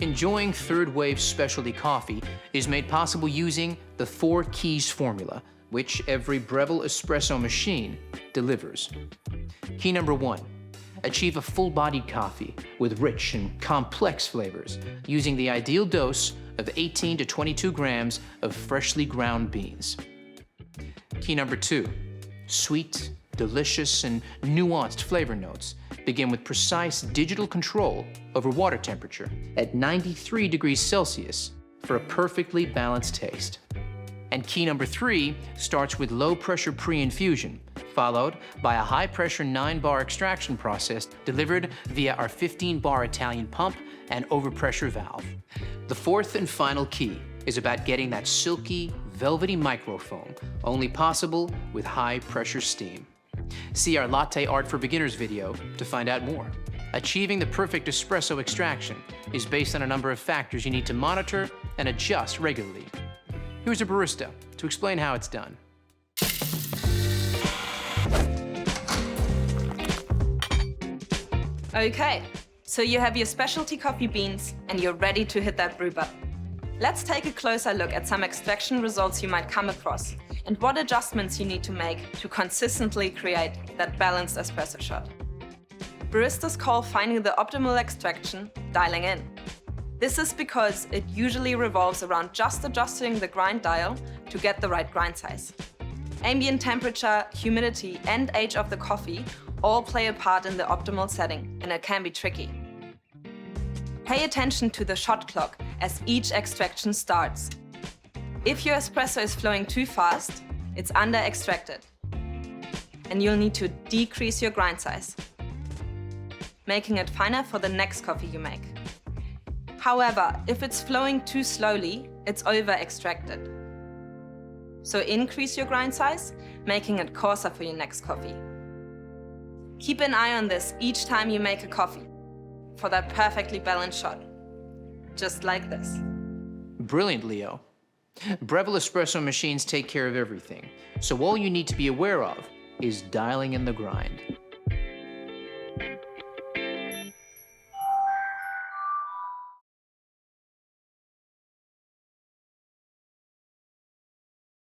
Enjoying third-wave specialty coffee is made possible using the 4 keys formula, which every Breville espresso machine delivers. Key number 1, achieve a full-bodied coffee with rich and complex flavors using the ideal dose of 18 to 22 grams of freshly ground beans. Key number 2, sweet, delicious, and nuanced flavor notes begin with precise digital control over water temperature at 93 degrees Celsius for a perfectly balanced taste. And key number 3 starts with low-pressure pre-infusion, followed by a high-pressure 9-bar extraction process delivered via our 15-bar Italian pump and overpressure valve. The 4th and final key is about getting that silky, velvety microfoam, only possible with high-pressure steam. See our Latte Art for Beginners video to find out more. Achieving the perfect espresso extraction is based on a number of factors you need to monitor and adjust regularly. Here's a barista to explain how it's done. Okay, so you have your specialty coffee beans and you're ready to hit that brew button. Let's take a closer look at some extraction results you might come across and what adjustments you need to make to consistently create that balanced espresso shot. Baristas call finding the optimal extraction dialing in. This is because it usually revolves around just adjusting the grind dial to get the right grind size. Ambient temperature, humidity, and age of the coffee all play a part in the optimal setting, and it can be tricky. Pay attention to the shot clock as each extraction starts. If your espresso is flowing too fast, it's under-extracted, and you'll need to decrease your grind size, making it finer for the next coffee you make. However, if it's flowing too slowly, it's over-extracted. So increase your grind size, making it coarser for your next coffee. Keep an eye on this each time you make a coffee for that perfectly balanced shot, just like this. Brilliant, Leo. Breville espresso machines take care of everything, so all you need to be aware of is dialing in the grind.